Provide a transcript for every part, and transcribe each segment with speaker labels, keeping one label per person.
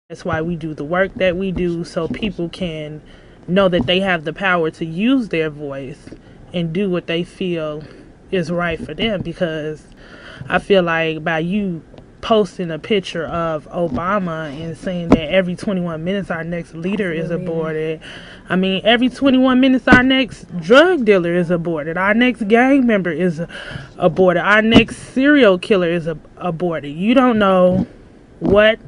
Speaker 1: That's why we do the work that we do, so people can know that they have the power to use their voice and do what they feel is right for them. Because I feel like by you posting a picture of Obama and saying that every 21 minutes our next leader is aborted, I mean, every 21 minutes our next drug dealer is aborted, our next gang member is aborted, our next serial killer is aborted. You don't know what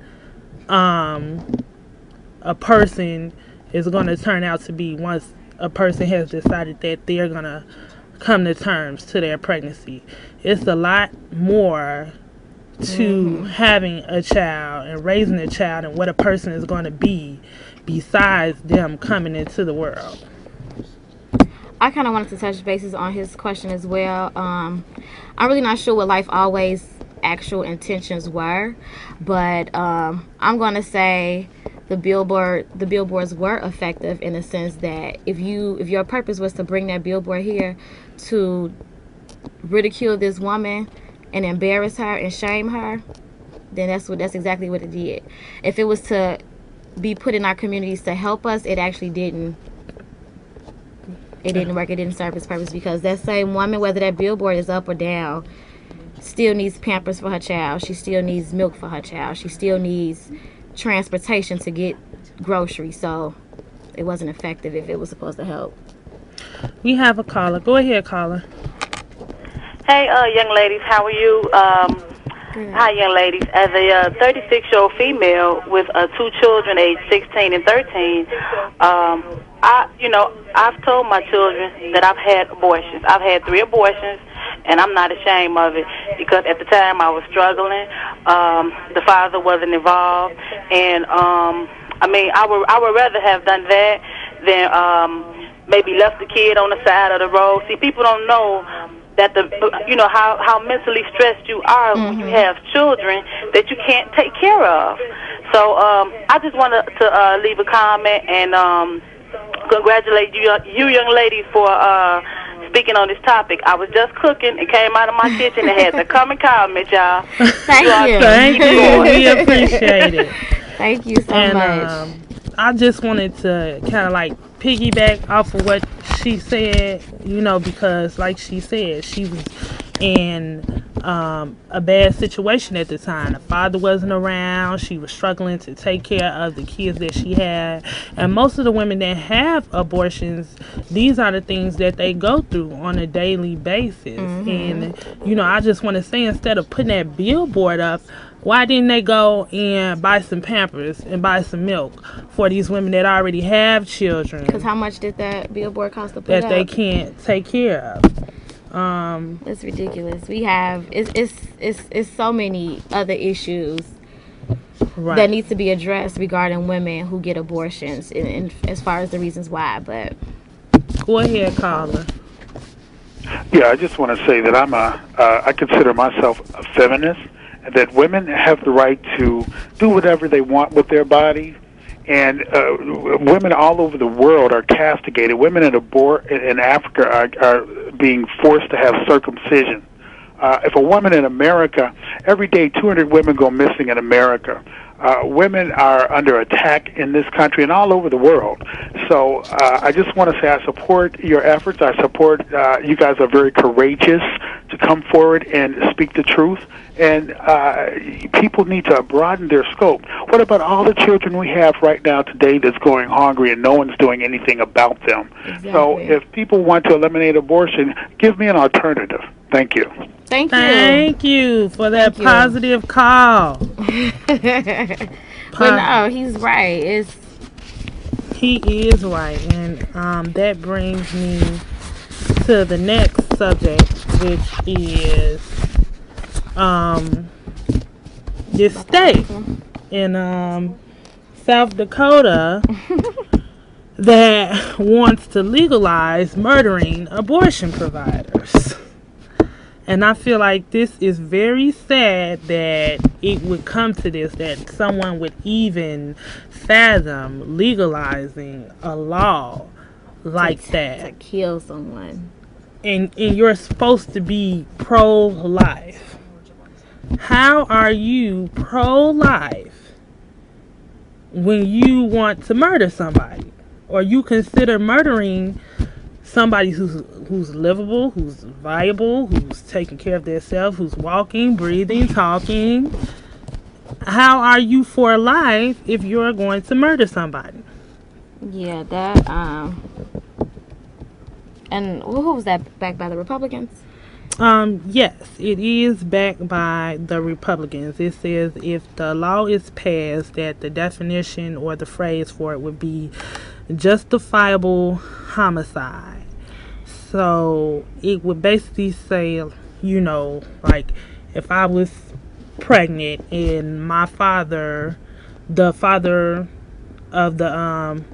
Speaker 1: a person is going to turn out to be once a person has decided that they're going to come to terms to their pregnancy. It's a lot more to having a child and raising a child and what a person is going to be besides them coming into the world.
Speaker 2: I kind of wanted to touch bases on his question as well. I'm really not sure what Life Always' actual intentions were, but I'm going to say the billboards were effective in the sense that if your purpose was to bring that billboard here to ridicule this woman and embarrass her and shame her, then that's exactly what it did. If it was to be put in our communities to help us, it actually didn't. It didn't work. It didn't serve its purpose, because that same woman, whether that billboard is up or down, still needs Pampers for her child. She still needs milk for her child. She still needs transportation to get groceries. So it wasn't effective if it was supposed to help.
Speaker 1: We have a caller. Go ahead, caller.
Speaker 3: Hey, young ladies, how are you? Hi, young ladies. As a 36-year-old female with two children, aged 16 and 13, I've told my children that I've had abortions. I've had 3 abortions, and I'm not ashamed of it, because at the time I was struggling. The father wasn't involved, and I would rather have done that than maybe left the kid on the side of the road. See, people don't know that how mentally stressed you are when you have children that you can't take care of. So I just wanted to leave a comment and congratulate you young ladies for speaking on this topic. I was just cooking and came out of my kitchen and had to come and comment, y'all.
Speaker 2: Thank you.
Speaker 1: Thank you. We appreciate it.
Speaker 2: Thank you so much.
Speaker 1: I just wanted to kind of like piggyback off of what she said, because like she said, she was in a bad situation at the time. The father wasn't around. She was struggling to take care of the kids that she had. And most of the women that have abortions, these are the things that they go through on a daily basis. And, I just want to say, instead of putting that billboard up, why didn't they go and buy some Pampers and buy some milk for these women that already have children?
Speaker 2: Because how much did that billboard cost to put
Speaker 1: that
Speaker 2: up?
Speaker 1: They can't take care of.
Speaker 2: It's ridiculous. We have it's so many other issues that needs to be addressed regarding women who get abortions, and as far as the reasons why. But
Speaker 1: go ahead, caller.
Speaker 4: Yeah, I just want to say that I consider myself a feminist, and that women have the right to do whatever they want with their body. And women all over the world are castigated. Women in Africa are being forced to have circumcision. If a woman in America, every day 200 women go missing in America. Women are under attack in this country and all over the world. So I just want to say I support your efforts. I support you guys are very courageous to come forward and speak the truth. And people need to broaden their scope. What about all the children we have right now today that's going hungry and no one's doing anything about them?
Speaker 2: Exactly.
Speaker 4: So if people want to eliminate abortion, give me an alternative. Thank you.
Speaker 1: Thank you for that positive call.
Speaker 2: But no, he's right.
Speaker 1: He is right. And that brings me to the next subject, which is this state in South Dakota that wants to legalize murdering abortion providers. And I feel like this is very sad that it would come to this, that someone would even fathom legalizing a law like that.
Speaker 2: To kill someone.
Speaker 1: And you're supposed to be pro-life. How are you pro-life when you want to murder somebody, or you consider murdering somebody who's livable, who's viable, who's taking care of themselves, who's walking, breathing, talking. How are you for life if you're going to murder somebody?
Speaker 2: Yeah, that and who was that, backed by the Republicans?
Speaker 1: Yes, it is backed by the Republicans. It says if the law is passed, that the definition or the phrase for it would be justifiable homicide. So it would basically say, you know, like if I was pregnant and my father, the father of the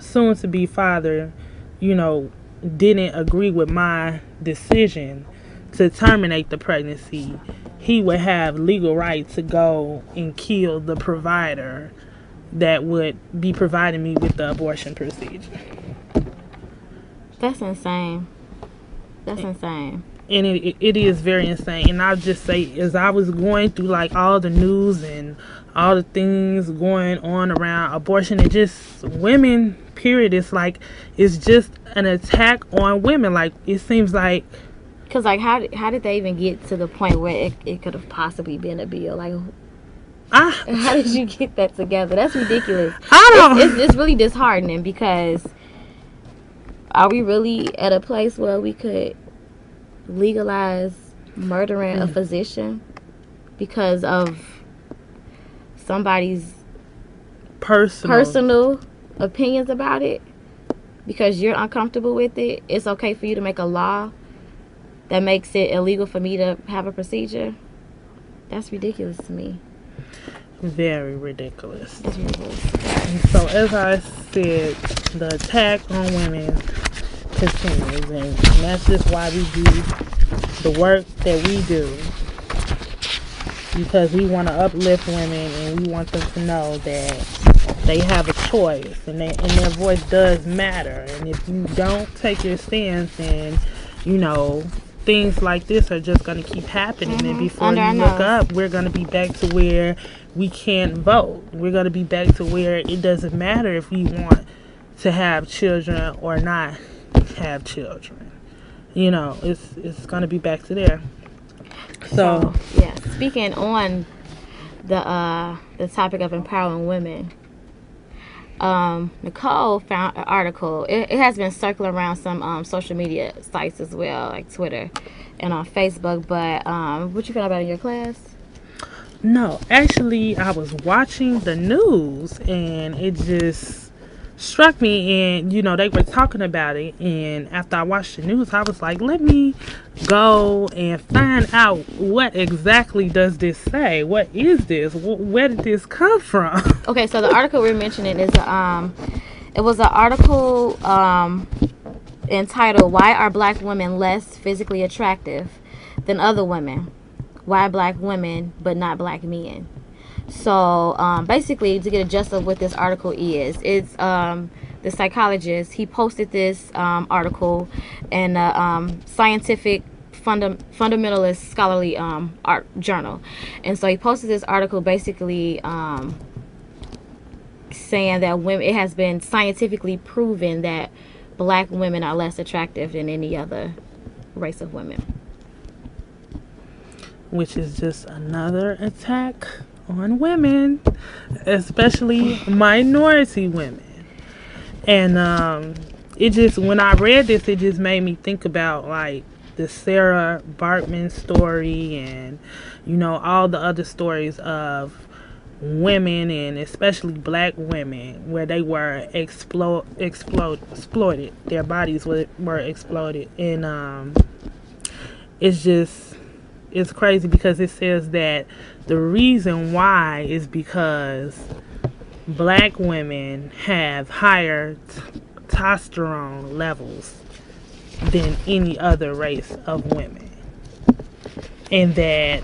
Speaker 1: soon to be father, you know, didn't agree with my decision to terminate the pregnancy, he would have legal right to go and kill the provider that would be providing me with the abortion procedure.
Speaker 2: That's insane. That's insane.
Speaker 1: And it is very insane. And I'll just say, as I was going through like all the news and all the things going on around abortion and just women, period, it's like it's just an attack on women. Like it seems like,
Speaker 2: because like how did they even get to the point where it could have possibly been a bill? Like how did you get that together? That's ridiculous. It's really disheartening, because are we really at a place where we could legalize murdering a physician because of somebody's personal opinions about it? Because you're uncomfortable with it, it's okay for you to make a law that makes it illegal for me to have a procedure? That's ridiculous to me.
Speaker 1: Very ridiculous.
Speaker 2: That's ridiculous.
Speaker 1: And so as I said, the attack on women continues, and that's just why we do the work that we do, because we want to uplift women and we want them to know that they have a choice, and their voice does matter. And if you don't take your stance, then you know things like this are just going to keep happening. And before you look up, we're going to be back to where we can't vote. We're going to be back to where it doesn't matter if we want to have children or not have children. You know, it's going to be back to there. So
Speaker 2: yeah, speaking on the topic of empowering women, Nicole found an article. It has been circling around some social media sites as well, like Twitter and on Facebook. But what you found about in your class?
Speaker 1: No, actually, I was watching the news and it just struck me, and you know they were talking about it, and after I watched the news I was like, let me go and find out what exactly does this say. What is this? Where did this come from?
Speaker 2: Okay, so the article we're mentioning is it was an article entitled "Why Are Black Women Less Physically Attractive Than Other Women? Why Black Women But Not Black Men?" So basically, to get a gist of what this article is, it's the psychologist. He posted this article in a scientific fundamentalist scholarly art journal, and so he posted this article basically saying that women, it has been scientifically proven that black women are less attractive than any other race of women,
Speaker 1: which is just another attack on women, especially minority women. And it just, when I read this, it just made me think about like the Sarah Bartman story, and you know all the other stories of women, and especially black women, where they were exploited. Their bodies were exploited. And it's crazy, because it says that the reason why is because black women have higher testosterone levels than any other race of women, and that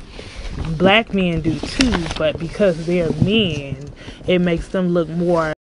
Speaker 1: black men do too, but because they're men, it makes them look more